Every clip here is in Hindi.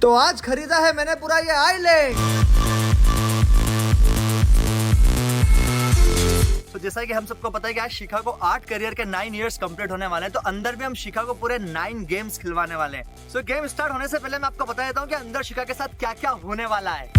तो आज खरीदा है मैंने पूरा ये आइलैंड। तो जैसा कि हम सबको पता है कि आज शिखा को आर्ट करियर के 9 इयर्स कंप्लीट होने वाले हैं, तो अंदर भी हम शिखा को पूरे 9 गेम्स खिलवाने वाले हैं। सो गेम स्टार्ट होने से पहले मैं आपको बता देता हूँ कि अंदर शिखा के साथ क्या क्या होने वाला है।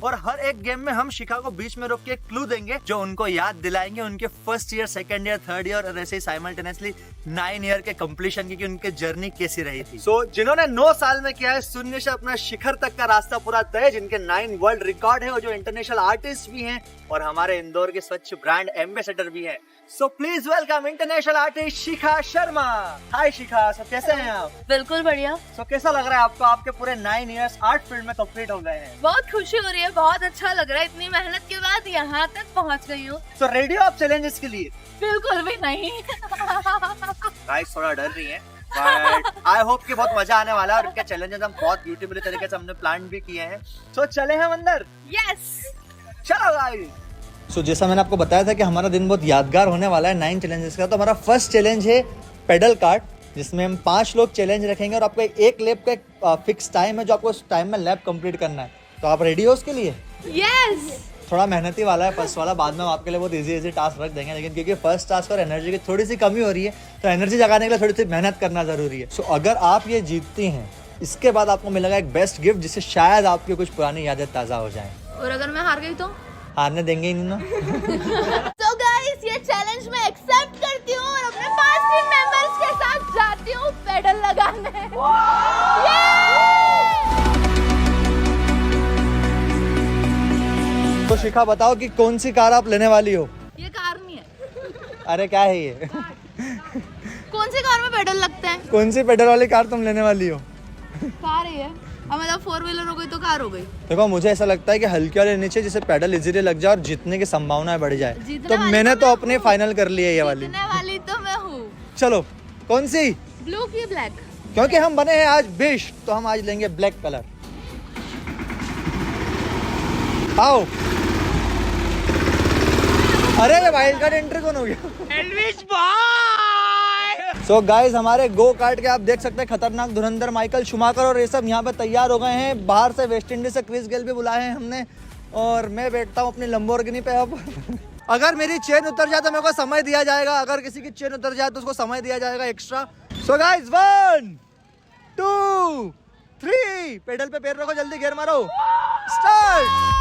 और हर एक गेम में हम शिखा को बीच में रोक के क्लू देंगे जो उनको याद दिलाएंगे उनके first year, second year, third year और ऐसे ही साइमल्टेनियसली 9 ईयर के कंप्लीशन की कि उनकी जर्नी कैसी रही थी। सो जिन्होंने 9 साल में किया है शून्य से अपना शिखर तक का रास्ता पूरा तय, जिनके 9 वर्ल्ड रिकॉर्ड है और जो इंटरनेशनल आर्टिस्ट भी हैं और हमारे इंदौर के स्वच्छ ब्रांड एम्बेसडर भी हैं। So please welcome international artist Shikha Sharma. Hi Shikha, सब कैसे हैं आप? बिल्कुल बढ़िया। सो कैसा लग रहा है आपको? आपके पूरे 9 इयर्स आर्ट फील्ड में कंप्लीट हो गए हैं। बहुत खुशी हो रही है, बहुत अच्छा लग रहा है। इतनी मेहनत के बाद यहाँ तक पहुँच गई हूँ। सो रेडी हो आप चैलेंजेस के लिए? बिल्कुल भी नहीं। गाइस थोड़ा डर रही हैं, बट आई होप कि बहुत मजा आने वाला है और इनके चैलेंजेस हम बहुत ब्यूटीफुल तरीके से हमने प्लान भी किए हैं। सो चले हम अंदर। यस, चलो गाइस। सो जैसा मैंने आपको बताया था कि हमारा दिन बहुत यादगार होने वाला है 9 चैलेंजेस का। तो हमारा फर्स्ट चैलेंज है पेडल कार्ट, जिसमें हम 5 लोग चैलेंज रखेंगे और आपको एक लैप का एक फिक्स टाइम है जो आपको उस टाइम में लैप कंप्लीट करना है। तो आप रेडी हो उसके लिए? यस। थोड़ा मेहनती वाला है फर्स्ट वाला, बाद में हम आपके लिए बहुत इजी टास्क रख देंगे, लेकिन क्योंकि फर्स्ट टास्क और एनर्जी की थोड़ी सी कमी हो रही है तो एनर्जी जगाने के लिए थोड़ी सी मेहनत करना जरूरी है। सो अगर आप ये जीतती हैं, इसके बाद आपको मिलेगा एक बेस्ट गिफ्ट जिससे शायद आपकी कुछ पुरानी यादें ताज़ा हो जाएं। और अगर मैं हार गई तो? हारने देंगे ही नहीं ना। तो गाइस ये चैलेंज मैं एक्सेप्ट करती हूँ और अपने 5 टीम मेंबर्स के साथ जाती हूँ पेडल लगाने। तो शिखा बताओ कि कौन सी कार आप लेने वाली हो? ये कार नहीं है। अरे क्या है ये? कौन सी कार में पेडल लगते हैं? कौन सी पेडल वाली कार तुम लेने वाली हो? कार ही है। अब मतलब 4 व्हीलर हो गई तो कार हो गई। देखो मुझे ऐसा लगता है कि हल्की वाली लेनी चाहिए जिससे पेडल इजीली लग जाए और जीतने की संभावना बढ़ जाए। तो मैंने तो अपने फाइनल कर ली है ये वाली। जीतने वाली तो मैं हूँ। चलो कौन सी? ब्लू की ब्लैक। क्योंकि हम बने हैं आज बेस्ट, तो हम आज लेंगे ब्लैक कलर। आओ। अरे ये वाइल्ड कार्ड एंट्री कौन हो गया? एल्विस भाई। सो गाइस हमारे गो कार्ट के आप देख सकते हैं खतरनाक धुरंधर माइकल शुमाकर और ये सब यहाँ पे तैयार हो गए हैं। बाहर से वेस्ट इंडीज से क्रिस गेल भी बुलाए हैं हमने और मैं बैठता हूँ अपनी लंबोर्गिनी पे। अब अगर मेरी चेन उतर जाए तो मेरे को समय दिया जाएगा, अगर किसी की चेन उतर जाए तो उसको समय दिया जाएगा एक्स्ट्रा। सो गाइस 1 2 3 पेडल पे पैर रखो, जल्दी गियर मारो, स्टार्ट।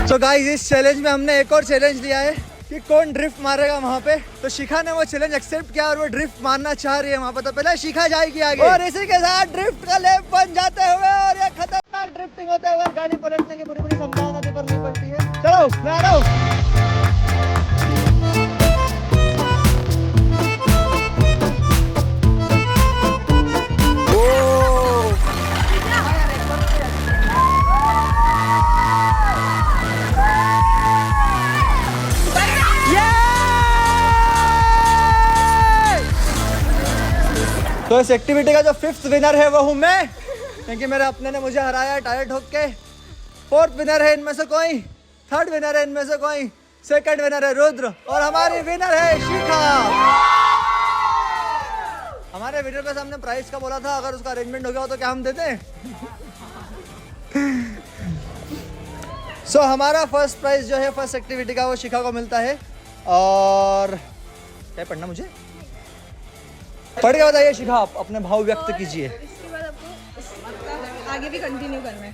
तो गाइस इस चैलेंज में हमने एक और चैलेंज दिया है कि कौन ड्रिफ्ट मारेगा वहाँ पे। तो शिखा ने वो चैलेंज एक्सेप्ट किया और वो ड्रिफ्ट मारना चाह रही है वहाँ पे। तो पहले शिखा जाएगी आगे और इसी के साथ ड्रिफ्ट का लैप बन जाते हुए और ये खतरनाक ड्रिफ्टिंग होते हुए गाड़ी पलटने की पूरी संभावना करनी पड़ती है। चलो मैं आ रहा हूँ। तो इस एक्टिविटी का जो 5th विनर है वो हूँ मैं, क्योंकि मेरे अपने ने मुझे हराया टायर ठोक के। 4th विनर है इनमें से कोई, 3rd विनर है इनमें से कोई, 2nd विनर है रुद्र और हमारी विनर है शिखा। हमारे विनर के सामने प्राइस का बोला था, अगर उसका अरेंजमेंट हो गया हो तो क्या हम देते हैं? सो हमारा फर्स्ट प्राइज जो है फर्स्ट एक्टिविटी का वो शिखा को मिलता है। और क्या पढ़ना मुझे? पढ़ के बताइए शिखा, आप अपने भाव व्यक्त कीजिए। इसके बाद आपको आगे भी कंटिन्यू करना है।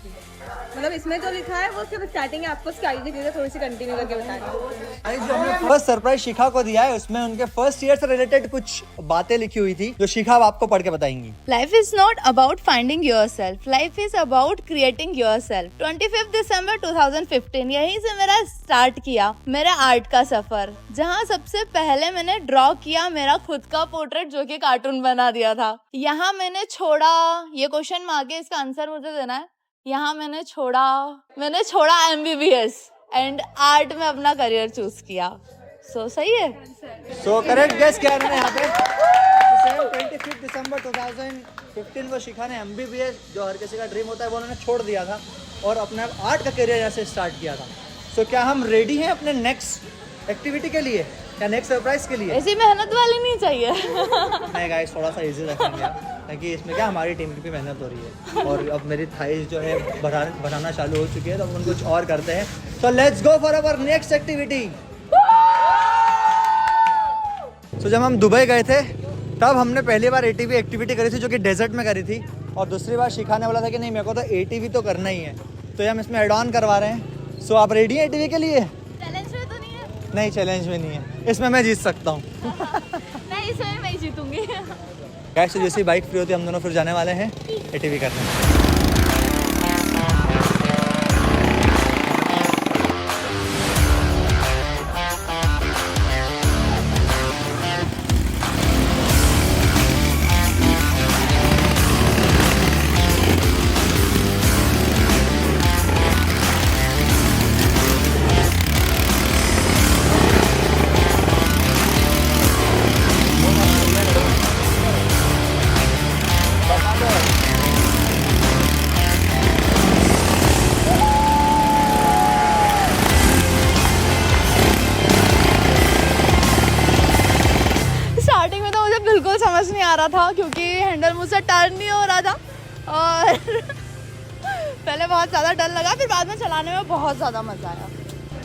मतलब इसमें जो लिखा है वो सिर्फ स्टार्टिंग है, आपको सारी चीजें थोड़ी सी कंटिन्यू करके बतानी है। जो हमने फर्स्ट सरप्राइज शिखा को दिया है उसमें उनके फर्स्ट ईयर से रिलेटेड कुछ बातें लिखी हुई थी जो शिखा अब आपको पढ़ के बताएंगी। Life is not about finding yourself. Life is about creating yourself. 25 दिसंबर 2015 यहीं से मेरा स्टार्ट किया मेरा आर्ट का सफर, जहाँ सबसे पहले मैंने ड्रॉ किया मेरा खुद का पोर्ट्रेट जो कि कार्टून बना दिया था। यहाँ मैंने छोड़ा, ये क्वेश्चन मार्क है, इसका आंसर मुझे देना है। यहाँ मैंने छोड़ा MBBS एंड आर्ट में अपना करियर चूज किया। सो सही है। सो करेक्ट गेस किया मैंने यहाँ पे। 25 दिसंबर 2015 को शिखा ने MBBS जो हर किसी का ड्रीम होता है वो उन्होंने छोड़ दिया था और अपना आर्ट का करियर यहाँ से स्टार्ट किया था। सो क्या हम रेडी हैं अपने नेक्स्ट एक्टिविटी के लिए या नेक्स्ट सरप्राइज के लिए? ऐसी मेहनत वाली नहीं चाहिए। नहीं गाइस, थोड़ा सा इजी रखेंगे ताकि इसमें क्या हमारी टीम की भी मेहनत हो रही है और अब मेरी थाइज जो है बढ़ाना चालू हो चुकी है, तो हम कुछ और करते हैं। So let's go for our next activity. So जब हम दुबई गए थे तब हमने पहली बार ATV एक्टिविटी करी थी जो कि डेजर्ट में करी थी, और दूसरी बार शिखा ने बोला था कि नहीं मेरे को तो ATV तो करना ही है, तो ये हम इसमें एड ऑन करवा रहे हैं। सो आप रेडी हैं ATV के लिए? चैलेंज में तो नहीं है? नहीं, चैलेंज में नहीं है, इसमें मैं जीत सकता हूँ। नहीं, इसमें मैं ही जीतूंगी। गाइस तो जैसी बाइक फ्री होती है हम दोनों फिर जाने वाले हैं ATV करने। समझ नहीं आ रहा था क्योंकि हैंडल मुझसे टर्न नहीं हो रहा था और पहले बहुत ज़्यादा डर लगा, फिर बाद में चलाने में बहुत ज़्यादा मज़ा आया।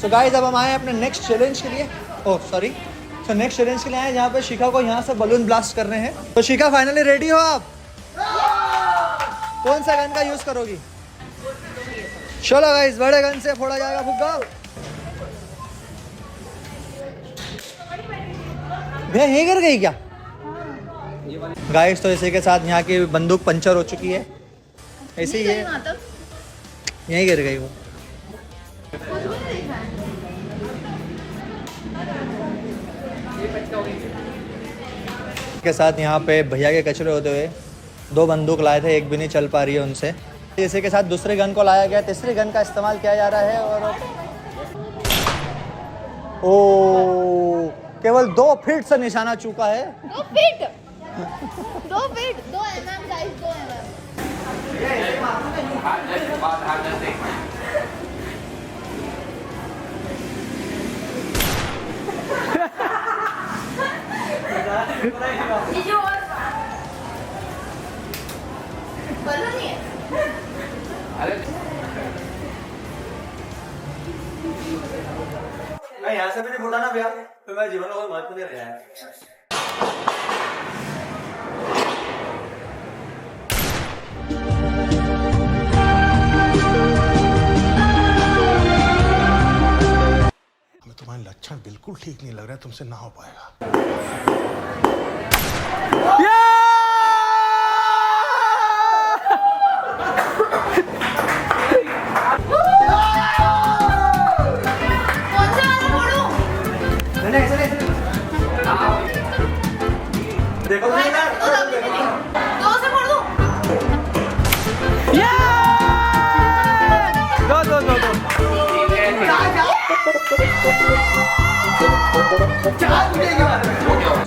सो गाइस अब हम आए अपने नेक्स्ट चैलेंज के लिए। सो नेक्स्ट चैलेंज के लिए आए जहाँ पे शिखा को यहाँ से बलून ब्लास्ट कर रहे हैं। तो शिखा फाइनली रेडी हो आप? कौन सा गन का यूज करोगी? चलो गाइस, बड़े गन से फोड़ा जाएगा फुग्गा। भैया यहीं गिर गई क्या? गाइस तो इसी के साथ यहाँ की बंदूक पंचर हो चुकी है, ऐसे ही है, यहीं गिर गई वो। के साथ यहाँ पे भैया के कचरे होते हुए 2 बंदूक लाए थे, एक भी नहीं चल पा रही है उनसे। इसी के साथ दूसरे गन को लाया गया, तीसरी गन का इस्तेमाल किया जा रहा है और ओ केवल 2 फीट से निशाना चूका है। 2 फीट 2 mm गाइस, 2 mm। यहाँ से भी नहीं फूटा ना भैया, तो मेरे जीवन में कोई महत्व नहीं रहा है। तुम्हारे लक्षण बिल्कुल ठीक नहीं लग रहा है, तुमसे ना हो पाएगा। देखो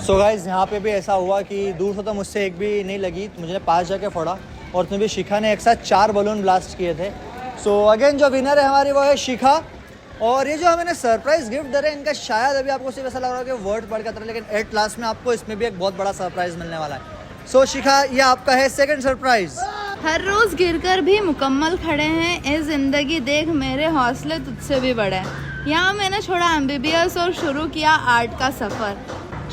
सो गाइज यहाँ पे भी ऐसा हुआ कि दूर से तो मुझसे एक भी नहीं लगी, तो मुझे पास जाके फोड़ा और उसमें भी शिखा ने एक साथ 4 बलून ब्लास्ट किए थे। सो अगेन जो विनर है हमारी वो है शिखा। और ये जो हमें सरप्राइज गिफ्ट दे रहे हैं इनका शायद अभी आपको सिर्फ ऐसा लग रहा है कि वर्ड पढ़ के तरह, लेकिन एट लास्ट में आपको इसमें भी एक बहुत बड़ा सरप्राइज मिलने वाला है। सो शिखा ये आपका है सेकंड सरप्राइज। हर रोज गिरकर भी मुकम्मल खड़े हैं, ए जिंदगी देख मेरे हौसले तुझसे भी बड़े हैं। यहाँ मैंने छोड़ा MBBS और शुरू किया आर्ट का सफ़र।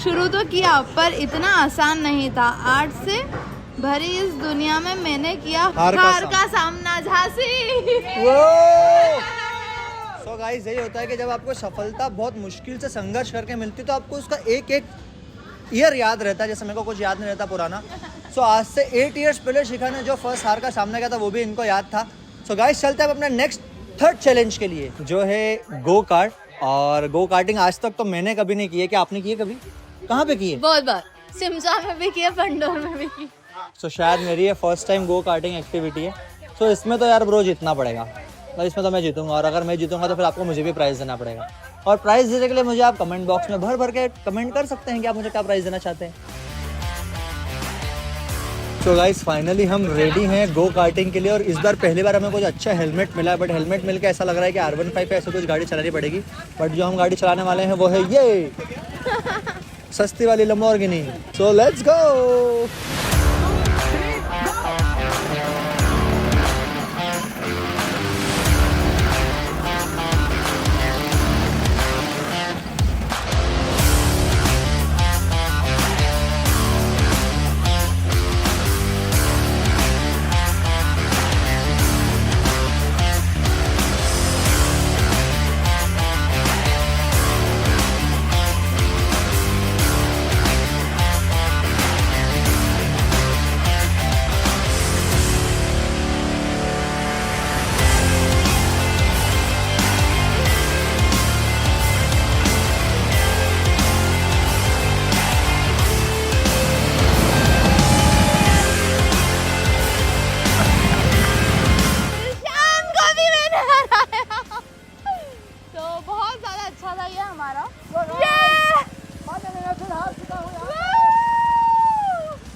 शुरू तो किया पर इतना आसान नहीं था। आर्ट से भरी इस दुनिया में मैंने किया हार का सामना झांसी। सो गाइस यही होता है कि जब आपको सफलता बहुत मुश्किल से संघर्ष करके मिलती है तो आपको उसका एक एक ईयर याद रहता है। जैसे मेरे को कुछ याद नहीं रहता पुराना। सो आज से 8 इयर्स पहले शिखा ने जो फर्स्ट हार का सामना किया था वो भी इनको याद था। सो गाइस चलते हैं अब अपने नेक्स्ट थर्ड चैलेंज के लिए जो है गो कार्ट। और गो कार्टिंग आज तक तो मैंने कभी नहीं की है। क्या आपने की है कभी? कहाँ पे की है? बहुत बार सिमसा में भी किया, पंडोर में भी की। सो शायद मेरी ये first time go karting activity है। सो इसमें तो यार ब्रो जीतना पड़ेगा। मतलब इसमें तो मैं जीतूंगा और अगर मैं जीतूंगा तो फिर आपको मुझे भी प्राइज़ देना पड़ेगा। और प्राइज़ देने के लिए मुझे आप कमेंट बॉक्स में भर भर के कमेंट कर सकते हैं कि आप मुझे क्या प्राइज़ देना चाहते हैं। सो गाइस फाइनली हम रेडी हैं गो कार्टिंग के लिए। और इस बार पहली बार हमें कुछ अच्छा हेलमेट मिला है। बट हेलमेट मिल के ऐसा लग रहा है कि R15 पे ऐसे कुछ गाड़ी चलानी पड़ेगी। बट जो हम गाड़ी चलाने वाले हैं वो है ये सस्ती वाली लैम्बोर्गिनी। सो लेट्स गो।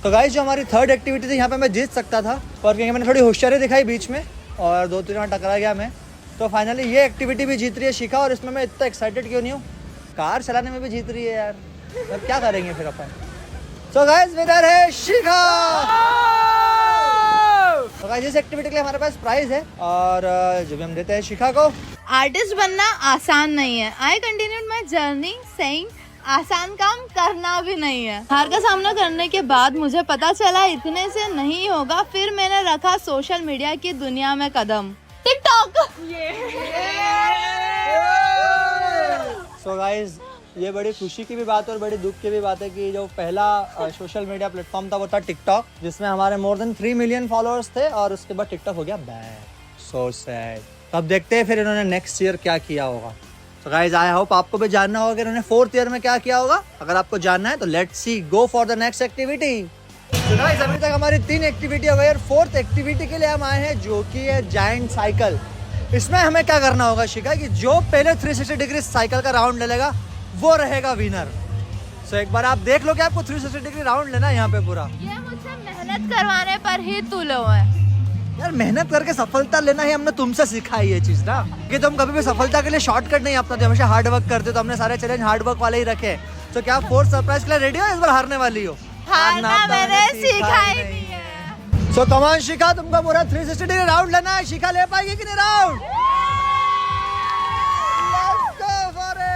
तो गाइस जो हमारी थर्ड एक्टिविटी थी यहाँ पे मैं जीत सकता था पर क्योंकि मैंने थोड़ी होशियारी दिखाई बीच में और 2-3 बार टकरा गया मैं। तो फाइनली ये एक्टिविटी भी जीत रही है शिखा। और इसमें मैं इतना एक्साइटेड क्यों नहीं हूँ? कार चलाने में भी जीत रही है यार। अब क्या करेंगे फिर अपन। सो गाइस विनर है शिखा। तो गाइस इस एक्टिविटी के लिए हमारे पास प्राइज है और जो भी हम देते हैं शिखा को। आर्टिस्ट बनना आसान नहीं है। I continued my journey saying आसान काम करना भी नहीं है। हार का सामना करने के बाद मुझे पता चला इतने से नहीं होगा। फिर मैंने रखा सोशल मीडिया की दुनिया में कदम, टिकटॉक। सो गाइस ये बड़ी खुशी की भी बात है और बड़ी दुख की भी बात है कि जो पहला सोशल मीडिया प्लेटफॉर्म था वो था टिकटॉक, जिसमें हमारे मोर देन 3 मिलियन फॉलोअर्स थे और उसके बाद टिकटॉक हो गया बैन। So sad. तो अब देखते हैं फिर इन्होंने नेक्स्ट ईयर क्या किया होगा। तो गाइस आई होप आपको भी जानना होगा कि इन्होंने 4th ईयर में क्या किया होगा। अगर आपको जानना है तो let's see, go for the next activity. तो गाइस अभी तक हमारी 3 एक्टिविटी हो गई और 4th एक्टिविटी के लिए हम आए हैं जो कि है जायंट साइकिल। इसमें हमें क्या करना होगा शिखा कि जो पहले 360 डिग्री साइकिल का राउंड ले लेगा वो रहेगा विनर। सो एक बार आप देख लो कि आपको 360 डिग्री राउंड लेना है यहाँ पे पूरा। ये मुझसे मेहनत करवाने पर ही तुलो है यार। मेहनत करके सफलता लेना ही हमने तुमसे सीखा है ये चीज ना, कि तुम कभी भी सफलता के लिए शॉर्टकट नहीं अपनाते, हमेशा हार्ड वर्क करते हो। तो हमने सारे चैलेंज हार्ड वर्क वाले ही रखे हैं। तो क्या आप 4th सरप्राइज के लिए रेडी हो? इस बार हारने वाली हो? हारना मैंने सीखा ही नहीं है। सो कम ऑन शिखा, तुमको पूरा 360 डिग्री राउंड लेना है। शिखा ले पाएगी कि नहीं round? Let's go for it!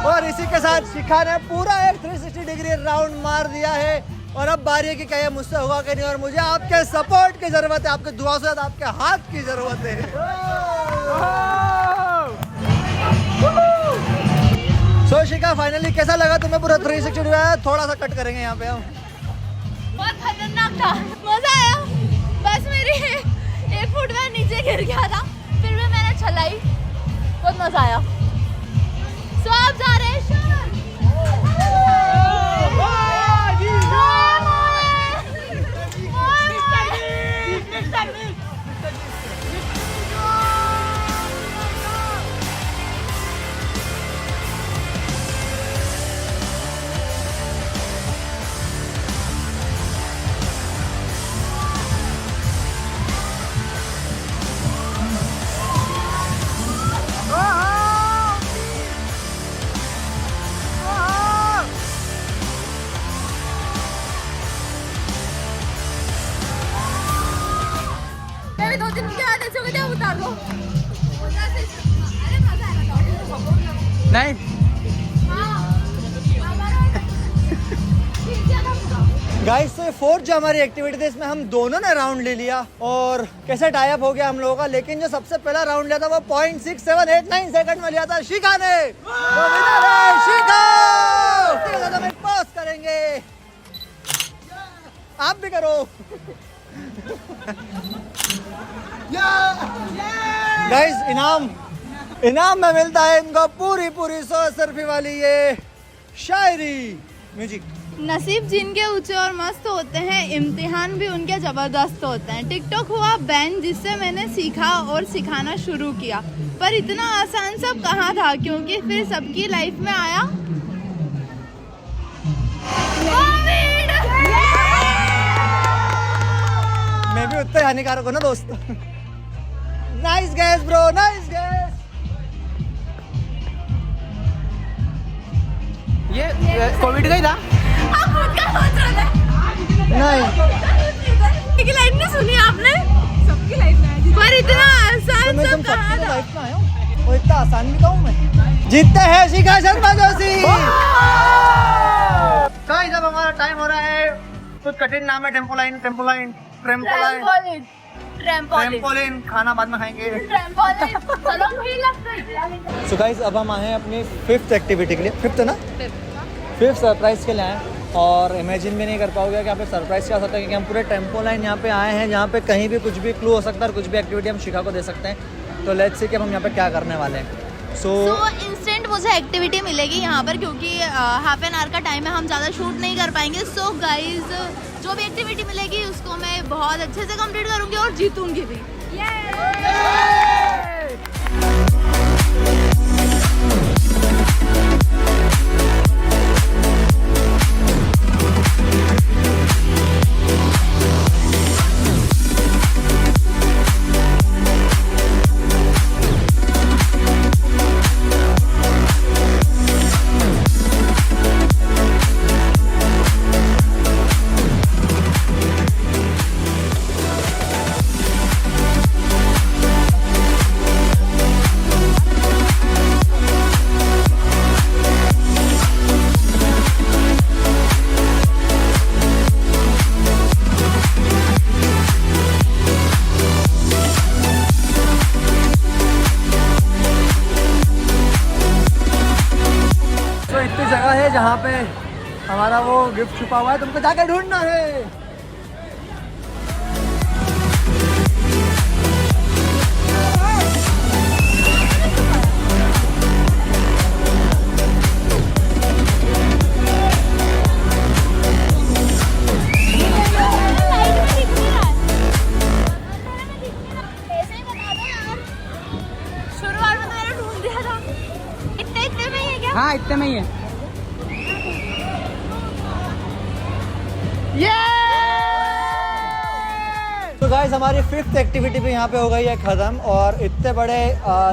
और इसी के साथ शिखा ने पूरा एक 360 डिग्री राउंड मार दिया है। और अब बारी है कि क्या ये मुझसे होगा कि नहीं। और मुझे आपके सपोर्ट की जरूरत है, आपके दुआ से आपके हाथ की जरूरत है। सो शिखा फाइनली कैसा लगा तुम्हें पूरा 360 डिग्री? थोड़ा सा कट करेंगे यहाँ पे हम। बहुत खतरनाक था, मजा आया। बस मेरी 1 फुट में नीचे गिर गया था, फिर भी मैंने चलाई, बहुत मजा आया। सो आप जा रहे हैं नहीं गाइस, तो फोर्थ जो हमारी एक्टिविटी थी इसमें हम दोनों ने राउंड ले लिया और कैसे टाई अप हो गया हम लोगों का। लेकिन जो सबसे पहला राउंड लिया था वो 0.6789 सेकंड में लिया था शिखा ने। तो विनर है शिखा। हम एक पॉज करेंगे, आप भी करो। गाइस, इनाम में मिलता है इनको पूरी 100 रुपए वाली ये शायरी। म्यूजिक। नसीब जिनके ऊंचे और मस्त होते हैं, इम्तिहान भी उनके जबरदस्त होते हैं। टिकटॉक हुआ बैन, जिससे मैंने सीखा और सिखाना शुरू किया, पर इतना आसान सब कहाँ था, क्योंकि फिर सबकी लाइफ में आया कोविड। मैं भी उतना हानिकारक हूँ ना दोस्त। Nice gas bro, nice gas. ये कोविड का ही था। आप खुद का सोच रहे थे? नहीं, की लाइन नहीं सुनी आपने? सबकी लाइफ में है। पर इतना तो आसान मैं सब तुम कहाँ सबकी था? लाइफ में आया हूँ। वो इतना आसान भी कहूँ मैं। जीतते हैं शिखा शर्मा जोशी। गाइस, अब हमारा टाइम हो रहा है। कुछ कठिन नाम है। टेम्पोलाइन, टेम्पोलाइन, ट्रेम्पोलाइन, ट्रेम्पोलिन। खाना बाद में खाएंगे। सो गाइस, अब हम आए हैं अपनी 5th एक्टिविटी के लिए। 5th ना? 5th सरप्राइज के लिए आए और इमेजिन भी नहीं कर पाओगे कि यहाँ पे सरप्राइज क्या हो सकता है, क्योंकि हम पूरे टेम्पोलाइन यहाँ पे आए हैं, जहाँ पे कहीं भी कुछ भी क्लू हो सकता है और कुछ भी एक्टिविटी हम शिखा को दे सकते हैं। तो लेट्स सी कि हम यहाँ पे क्या करने वाले हैं। सो इंस्टेंट मुझे एक्टिविटी मिलेगी यहाँ पर, क्योंकि हाफ एन आवर का टाइम है, हम ज़्यादा शूट नहीं कर पाएंगे। सो गाइज, जो भी एक्टिविटी मिलेगी उसको मैं बहुत अच्छे से कंप्लीट करूँगी और जीतूंगी भी। जगह है जहाँ पे हमारा वो गिफ्ट छुपा हुआ है, तुमको जाकर ढूंढना है। शुरुआत में मैंने ढूंढ दिया था। इतने में ही है क्या? हाँ, इतने में ही है। तो गाइस, हमारी 5th एक्टिविटी भी यहाँ पे हो गई है ख़त्म। और इतने बड़े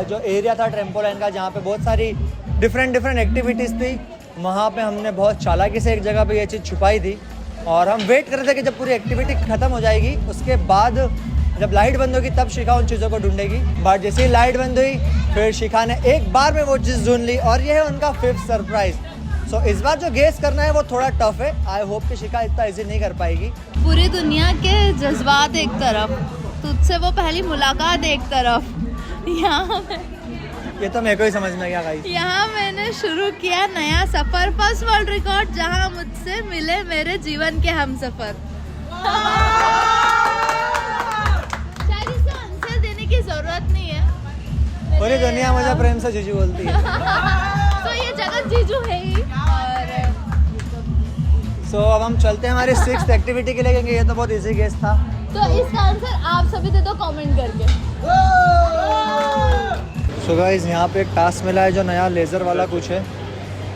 जो एरिया था ट्रेम्पोलाइन का, जहाँ पे बहुत सारी डिफरेंट एक्टिविटीज़ थी, वहाँ पे हमने बहुत चालाकी से एक जगह पे ये चीज़ छुपाई थी। और हम वेट कर रहे थे कि जब पूरी एक्टिविटी ख़त्म हो जाएगी, उसके बाद जब लाइट बंद होगी तब शिखा उन चीज़ों को ढूंढेगी। बट जैसे ही लाइट बंद हुई, फिर शिखा ने एक बार में वो चीज़ ढूंढ ली और ये है उनका 5th सरप्राइज। सो इस बार जो गेस करना है वो थोड़ा टफ है। आई होप कि शिखा इतना इजी नहीं कर पाएगी। पूरी दुनिया के जज्बात एक तरफ, तुझसे वो पहली मुलाकात एक तरफ। ये तो मेरे को ही समझ में गया गाइस। यहाँ मैंने शुरू किया नया सफर, फर्स्ट वर्ल्ड रिकॉर्ड, जहाँ मुझसे मिले मेरे जीवन के हमसफर। शायद इससे आंसर देने की जरूरत नहीं है। पूरी दुनिया मुझे प्रेम से जीजू बोलती है। तो ये जगत जीजू है ही। और सो अब हम चलते हैं हमारी 6th एक्टिविटी के लिए, क्योंकि ये तो बहुत इजी गेस था। तो इसका आंसर आप सभी दे दो कमेंट करके। सो गाइस, यहाँ पे एक टास्क मिला है जो नया लेज़र वाला कुछ है,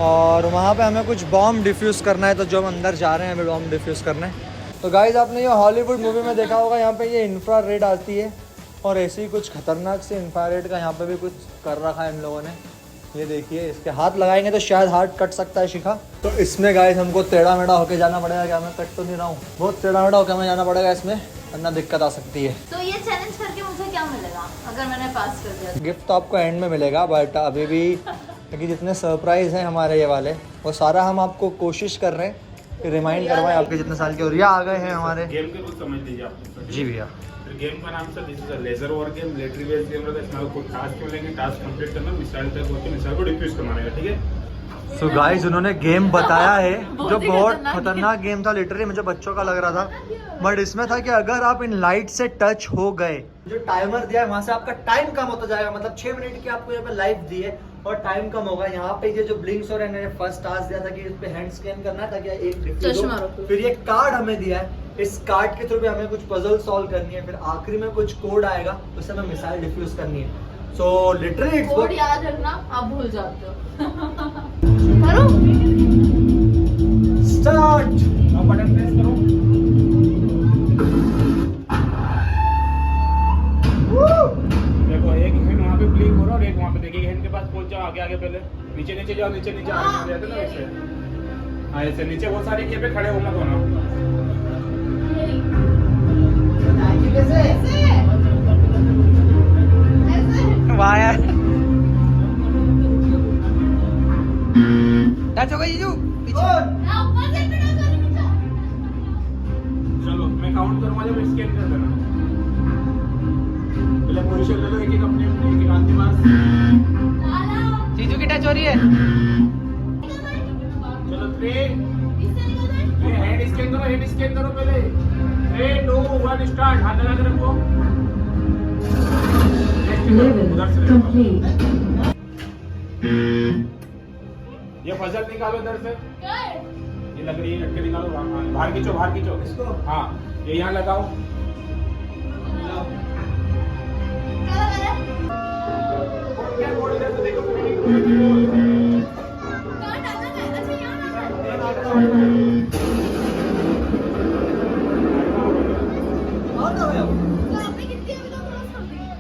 और वहाँ पे हमें कुछ बॉम्ब डिफ्यूज़ करना है। तो जो हम अंदर जा रहे हैं हमें बॉम्ब डिफ्यूज़ करना है। तो गाइस, आपने ये हॉलीवुड मूवी में देखा होगा, यहाँ पे ये इंफ्रारेड आती है और ऐसे ही कुछ खतरनाक से इंफ्रारेड का यहाँ पे भी कुछ कर रखा है इन लोगों ने। ये देखिए, इसके हाथ लगाएंगे तो शायद हाथ कट सकता है शिखा। तो इसमें गाइस हमको टेढ़ा मेढ़ा होके जाना पड़ेगा। क्या मैं कट तो नहीं रहा हूँ? बहुत टेढ़ा मेढ़ा होकर हमें जाना पड़ेगा इसमें। वरना दिक्कत आ सकती है। तो ये चैलेंज करके मुझे क्या मिलेगा अगर मैंने पास कर दिया? गिफ्ट तो आपको एंड में मिलेगा, बट अभी भी क्योंकि जितने सरप्राइज हैं हमारे ये वाले, वो सारा हम आपको कोशिश कर रहे हैं कि रिमाइंड करवाएं आपके जितने साल के। और रिया आ गए हैं हमारे। गेम के कुछ समझ लीजिए आप। जी भैया। गेम का नाम sir this is a laser war game, military based game रहता है। इसमें आपको टास्क मिलेंगे, टास्क कंप्लीट करना, मिसाइल तक होकर मिसाइल को डिफ्यूज करना रहेगा, ठीक है। तो गाइस उन्होंने गेम बताया है जो बहुत खतरनाक गेम था, लिटरली मुझे बच्चों का लग रहा था। बट इसमें था कि अगर आप इन लाइट से टच हो गए, जो टाइमर दिया है वहां से आपका टाइम कम होता जाएगा। मतलब 6 मिनट की आपको यहाँ पे लाइफ दी है और टाइम कम होगा। यहाँ पे ये जो ब्लिंक्स हो रहे हैं, मैंने फर्स्ट टास्क दिया था कि इस पे हैंड स्कैन करना है ताकि एक डिफ्यूज हो। फिर ये कार्ड हमें दिया है, इस कार्ड के थ्रू भी हमें कुछ पजल सॉल्व करनी है। फिर आखिरी में कुछ कोड आएगा, उससे हमें मिसाइल डिफ्यूज करनी है। सो लिटरली कोड याद रखना, आप भूल जाते हो। करो स्टार्ट। अब बटन प्रेस करो। देखो एक हैंड वहाँ पे ब्लिंक हो रहा है और एक वहाँ पे, देखिए हैंड के पास पहुंच जाओ, आगे आगे पहले नीचे नीचे जाओ, नीचे नीचे आगे जाते ना वैसे। हाँ ऐसे नीचे बहुत सारे किए पे खड़े होना दोनों। वाह यार, टच हो गई जीजू पीछे। चलो मैं काउंट करूंगा जब स्कैन कर देना। पहले पोजीशन ले लो, एक एक अपने एक एक हाथ के पास। जीजू की टच हो रही है। चलो 3 हैंड स्कैन करो, हैंड स्कैन करो पहले। 3 2 1 स्टार्ट। हाथ लगा के रखो। उधर से ये फजल निकालो इधर से। ये लग रही है, लटके निकालो। बाहर खींचो, बाहर खींचो इसको। हाँ ये यहाँ लगाओ।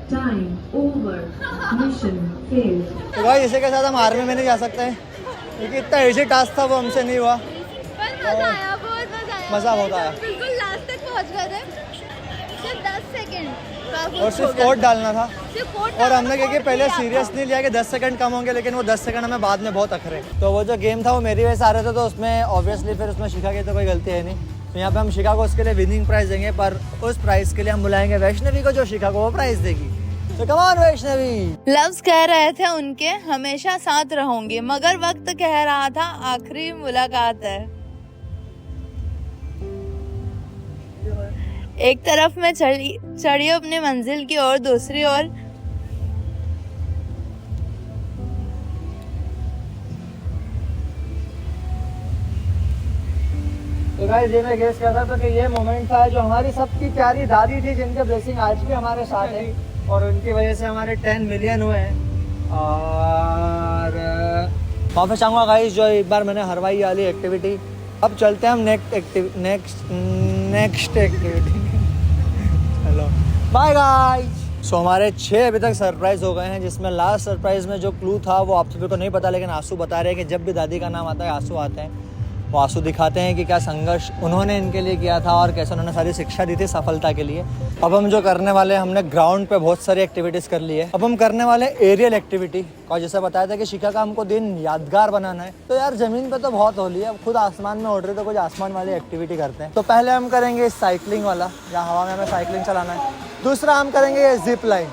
Time over. Mission failed. तो भाई इसे के साथ हम आर्मी में नहीं जा सकते हैं क्योंकि इतना इजी टास्क था, वो हमसे नहीं हुआ। पर मजा आया, बहुत मजा आया। मजा बहुत आया। बिल्कुल लास्ट तक पहुंच गए थे, सिर्फ 10 सेकंड और सिर्फ कोड डालना था। सिर्फ कोड और हमने क्या कि पहले सीरियस नहीं लिया कि 10 सेकंड कम होंगे, लेकिन वो 10 सेकंड हमें बाद में बहुत अखरे। तो वो जो गेम था वो मेरी वजह से आ रहे थे, तो उसमें ऑब्वियसली फिर उसमें शिखा की तो कोई गलती है नहीं। तो यहाँ पे हम शिखा को उसके लिए विनिंग प्राइस देंगे, पर उस प्राइस के लिए हम बुलाएंगे वैष्णवी को, जो शिखा को वो प्राइस देगी। तो कम ऑन वैष्णवी। लव्स कह रहे थे उनके हमेशा साथ रहूंगी, मगर वक्त कह रहा था आखिरी मुलाकात है। एक तरफ मैं चढ़ी अपनी मंजिल की ओर, दूसरी ओर तो गाइस ये मैं गेस कर रहा था कि ये मोमेंट था जो हमारी सबकी प्यारी दादी थी, जिनके ब्लेसिंग आज भी हमारे साथ है और उनकी वजह से हमारे 10 मिलियन हुए हैं। और माफी चाहूँगा गाइस जो एक बार मैंने हरवाई वाली एक्टिविटी। अब चलते हैं हम next activity. Hello bye guys. So हमारे 6 अभी तक सरप्राइज हो गए हैं, जिसमें लास्ट सरप्राइज में जो क्लू था वो आप सभी को नहीं पता, लेकिन आंसू बता रहे हैं कि जब भी दादी का नाम आता है आंसू आते हैं। वो आंसू दिखाते हैं कि क्या संघर्ष उन्होंने इनके लिए किया था और कैसे उन्होंने सारी शिक्षा दी थी सफलता के लिए। अब हम जो करने वाले हैं, हमने ग्राउंड पे बहुत सारी एक्टिविटीज़ कर ली है। अब हम करने वाले एरियल एक्टिविटी, और जैसे बताया था कि शिखा का हमको दिन यादगार बनाना है, तो यार ज़मीन पे तो बहुत हो लिया, अब खुद आसमान में उड़ रही, तो कुछ आसमान वाली एक्टिविटी करते हैं। तो पहले हम करेंगे साइकिलिंग वाला, जहाँ हवा में हमें साइकिलिंग चलाना है। दूसरा हम करेंगे ये जिप लाइन।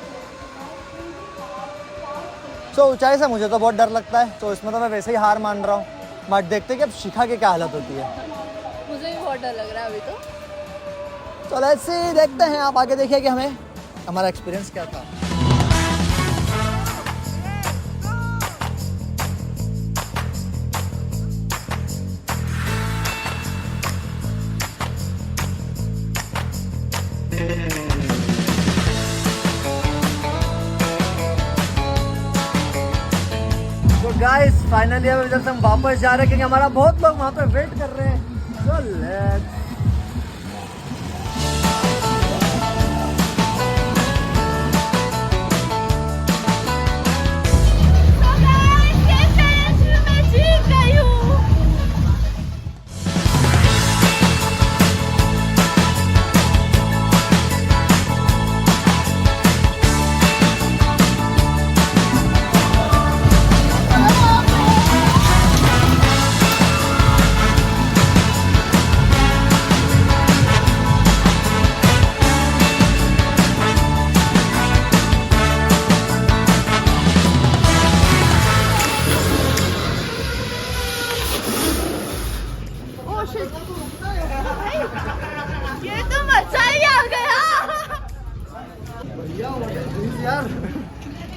तो ऊंचाई से मुझे तो बहुत डर लगता है, तो इसमें तो मैं वैसे ही हार मान रहा हूँ। बट देखते हैं कि अब शिखा की क्या हालत होती है। मुझे भी बहुत डर लग रहा है अभी तो। चलो ऐसे देखते हैं, आप आगे देखिए कि हमें हमारा एक्सपीरियंस क्या था। तो गाइस फाइनली अब इधर से हम वापस जा रहे हैं, क्योंकि हमारा बहुत लोग वहाँ पे वेट कर रहे हैं। So let's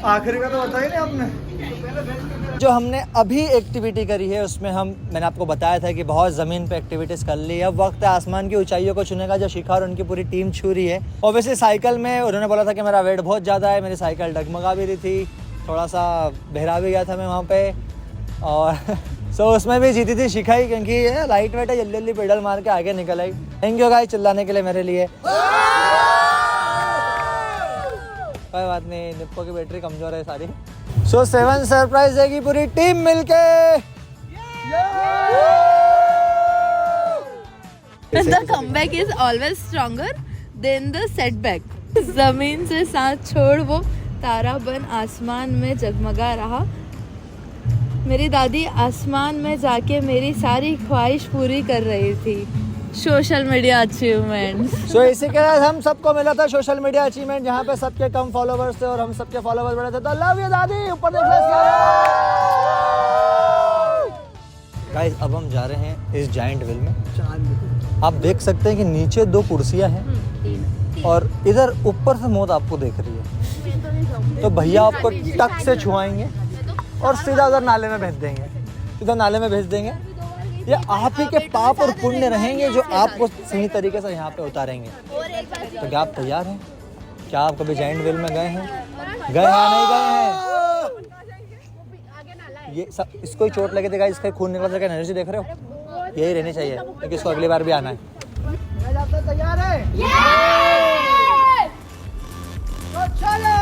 आखिरी का तो बता ही नहीं आपने। जो हमने अभी एक्टिविटी करी है उसमें मैंने आपको बताया था कि बहुत ज़मीन पे एक्टिविटीज़ कर ली। अब वक्त है आसमान की ऊंचाइयों को छूने का, जो शिखा और उनकी पूरी टीम छू रही है। ऑब्वियसली साइकिल में उन्होंने बोला था कि मेरा वेट बहुत ज़्यादा है, मेरी साइकिल डगमगा भी रही थी, थोड़ा सा बहरा भी गया था मैं वहाँ पे। और सो उसमें भी जीती थी शिखा ही, क्योंकि लाइट वेट है, जल्दी जल्दी पेडल मार के आगे निकल आई। थैंक यू गाइस चिल्लाने के लिए मेरे लिए। कोई बात नहीं, निप्पो की बैटरी कमजोर है सारी। सो 7 सरप्राइज है कि पूरी टीम मिलके The comeback is always stronger than the setback. जमीन से साथ छोड़ वो तारा बन आसमान में जगमगा रहा। मेरी दादी आसमान में जाके मेरी सारी ख्वाहिश पूरी कर रही थी। Social media achievement. सो इसी के साथ हम सबको मिला था सोशल मीडिया अचीवमेंट, जहाँ पे सबके कम फॉलोवर्स थे और हम सबके फॉलोवर्स बढ़े थे। तो लव यू दादी, ऊपर देख लो। गाइस अब हम जा रहे हैं इस जायंट व्हील में। आप देख सकते हैं कि नीचे 2 कुर्सियां हैं और इधर ऊपर से मौत आपको देख रही है। तो भैया आपको टक से छुआएंगे और सीधा उधर नाले में भेज देंगे, सीधा नाले में भेज देंगे। ये आप ही के पाप और पुण्य रहेंगे जो आपको सही तरीके से यहाँ पे उतारेंगे। तो क्या आप तैयार हैं? क्या आप कभी जायंट व्हील में गए हैं? गए हैं नहीं गए हैं? ये सब इसको ही चोट लगे देगा, इसका खून निकल सके, एनर्जी देख रहे हो, यही रहनी चाहिए, क्योंकि इसको अगली बार भी आना है। तैयार है? तो चलो।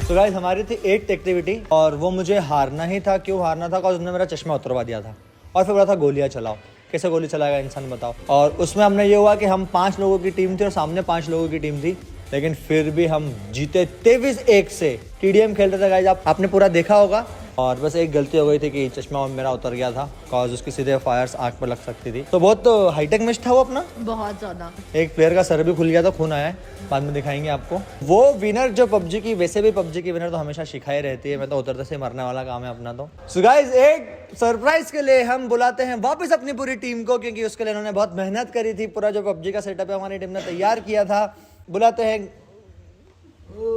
तो गाइस हमारी थी 8th एक्टिविटी और वो मुझे हारना ही था। क्यों हारना था? बिकॉज उसने मेरा चश्मा उतरवा दिया था और फिर बोला था गोलियां चलाओ। कैसे गोली चलाएगा इंसान बताओ। और उसमें हमने ये हुआ कि हम 5 लोगों की टीम थी और सामने 5 लोगों की टीम थी, लेकिन फिर भी हम जीते 23-1 से। TDM खेल रहे थे गाइस, आपने पूरा देखा होगा। और बस एक गलती हो गई थी कि चश्मा मेरा उतर गया था, कॉज उसकी सीधे फायर्स आंख पर लग सकती थी। तो बहुत हाईटेक मैच था वो अपना, बहुत ज्यादा। एक प्लेयर का सर भी खुल गया था, खून आया है, बाद में दिखाएंगे आपको। वो विनर जो पबजी की, वैसे भी पबजी की विनर तो हमेशा शिखाई रहती है, मैं तो उतरते से मरने वाला काम है अपना। तो सो गाइस एक सरप्राइज के लिए हम बुलाते हैं वापस अपनी पूरी टीम को, क्योंकि उसके लिए उन्होंने बहुत मेहनत करी थी। पूरा जो पबजी का सेटअप है हमारी टीम ने तैयार किया था। बुलाते हैं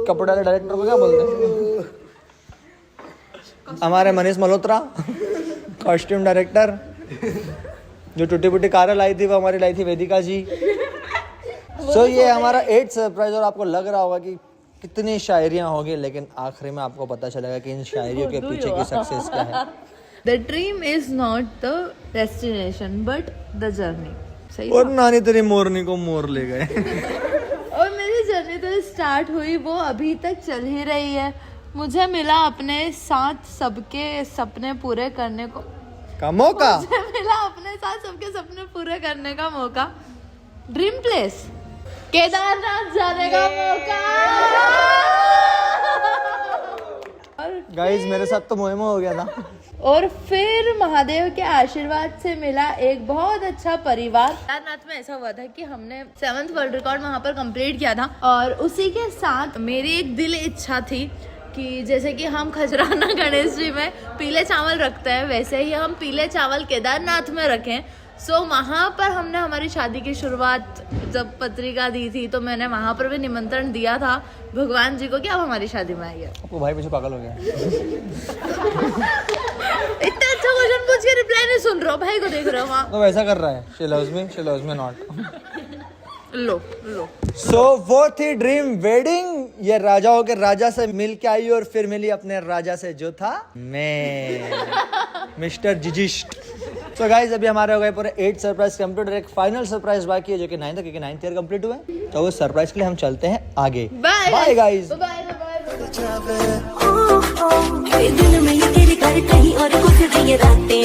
कपड़े वाले डायरेक्टर को, क्या बोलते हैं, हमारे मनीष मल्होत्रा, कॉस्ट्यूम डायरेक्टर। जो टूटी फूटी कारें लाई थी वो हमारी लाई थी वेदिका जी। सो ये हमारा 8th सरप्राइज। और आपको लग रहा होगा कि कितनी शायरियां होगी, लेकिन आखिर में आपको पता चलेगा कि इन शायरियों के पीछे की सक्सेस क्या है। The dream is not the destination but the journey. सही और नानी तेरी मोरनी को मोर ले गए। और मेरी जर्नी तो स्टार्ट हुई, वो अभी तक चल ही रही है। मुझे मिला अपने साथ सबके सपने पूरे करने का मौका। मुझे मिला अपने साथ सबके सपने पूरे करने का मौका। ड्रीम प्लेस केदारनाथ जाने का मौका। गाइस मेरे साथ तो मोहिमा हो गया था। और फिर महादेव के आशीर्वाद से मिला एक बहुत अच्छा परिवार। केदारनाथ में ऐसा हुआ था कि हमने 7th वर्ल्ड रिकॉर्ड वहाँ पर कंप्लीट किया था, और उसी के साथ मेरी एक दिल इच्छा थी कि जैसे कि हम खजराना गणेश जी में पीले चावल रखते हैं, वैसे ही हम पीले चावल केदारनाथ में रखें। सो वहाँ पर हमने हमारी शादी की शुरुआत जब पत्रिका दी थी, तो मैंने वहाँ पर भी निमंत्रण दिया था भगवान जी को कि अब हमारी शादी में आइए। आपको भाई पीछे पागल हो गया। इतना अच्छा क्वेश्चन पूछ के रिप्लाई नहीं सुन रहे हो, भाई को देख रहे हो वहाँ। तो वैसा कर रहा है, she loves me not. लो लो। सो वो थी ड्रीम वेडिंग। ये राजाओं के राजा से मिल के आई और फिर मिली अपने राजा से जो था मैं, मिस्टर जिजिस्ट। सो गाइज अभी हमारे हो गए पूरे 8 सरप्राइज कंप्लीट और एक फाइनल सरप्राइज बाकी है जो कि 9 था, क्योंकि 9th ईयर कंप्लीट हुआ है। तो वो सरप्राइज के लिए हम चलते हैं आगे। Bye guys. दिन में ये तेरे घर कहीं और गुजरी ये रातें,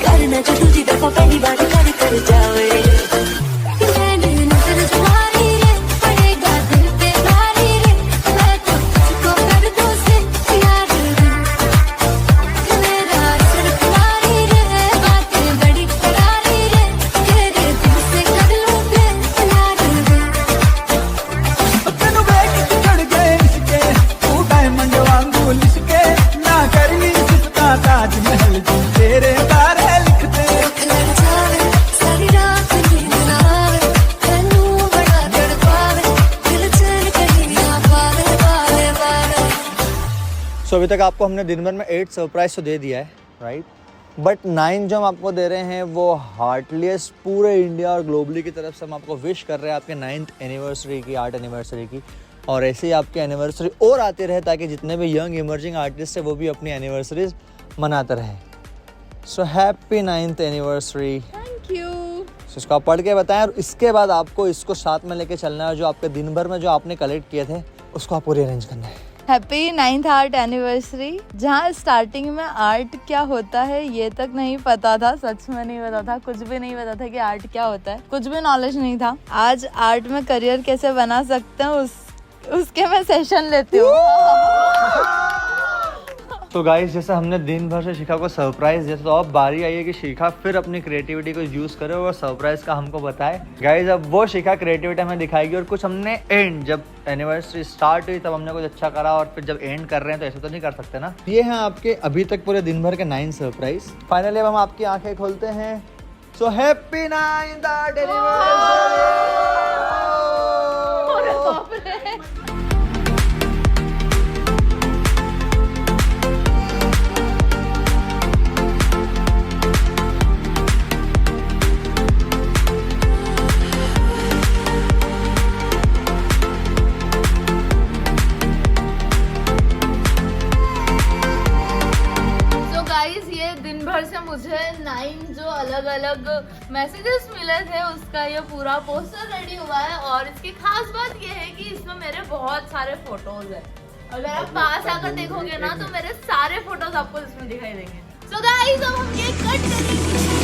करना जो दूसरी दफा पहली बार कर जावे। मैंने नजर तुम्हारी रे, पड़ेगा दिल पे भारी रे, मैं तो तुझको कर दूं से यार रे। मेरा सर तुम्हारी रे, बातें बड़ी करारी रे, तेरे दिल से कर लूं प्यार रे। तेनू बैठ के चढ़ गए इसके, तू डायमंड वांगू लिसके, ना करनी सिफता ताजमहल तू तेरे बारे लिखते। लग जावे सारी रात नींद ना आवे, तैनू बड़ा तड़पावे, दिल चैन कहीं ना पावे पावे पावे। सो अभी तक आपको हमने दिन भर में 8 सरप्राइज तो दे दिया है, राइट? बट 9 जो हम आपको दे रहे हैं वो हार्टलिएस्ट पूरे इंडिया और ग्लोबली की तरफ से हम आपको विश कर रहे हैं आपके 9th एनिवर्सरी की, 8 एनिवर्सरी की। और ऐसे ही आपकी एनिवर्सरी और आती रहे ताकि जितने भी यंग इमर्जिंग आर्टिस्ट है वो भी अपनी एनिवर्सरीज मनाते रहे। So happy 9th anniversary. Thank you. So इसको आप पढ़ के बताएं और इसके बाद आपको इसको साथ में लेके चलना है। जो आपके दिन भर में जो आपने कलेक्ट किए थे उसको आपको रीअरेंज करना है। Happy 9th art anniversary. जहाँ स्टार्टिंग में आर्ट क्या होता है ये तक नहीं पता था, सच में नहीं पता था, कुछ भी नहीं पता था कि आर्ट क्या होता है, कुछ भी नॉलेज नहीं था। आज आर्ट में करियर कैसे बना सकते हैं उसके मैं सेशन लेती हूँ। तो गाइस जैसे हमने दिन भर से शिखा को सरप्राइज दिया तो अब बारी आई है कि शिखा फिर अपनी क्रिएटिविटी को यूज करे और सरप्राइज का हमको बताए। गाइस अब वो शिखा क्रिएटिविटी हमें दिखाएगी और कुछ हमने एंड जब एनिवर्सरी स्टार्ट हुई तब हमने कुछ अच्छा करा और फिर जब एंड कर रहे हैं तो ऐसे तो नहीं कर सकते ना। ये हैं आपके अभी तक पूरे दिन भर के 9 सरप्राइज। फाइनली अब हम आपकी आंखें खोलते हैं। सो हैप्पी 9th एनिवर्सरी। से मुझे 9 जो अलग अलग मैसेजेस मिले थे उसका ये पूरा पोस्टर रेडी हुआ है। और इसकी खास बात ये है कि इसमें मेरे बहुत सारे फोटोज हैं। अगर आप पास आकर देखोगे ना तो मेरे सारे फोटोज आपको इसमें दिखाई देंगे। सो गाइस अब हम ये कट करेंगे।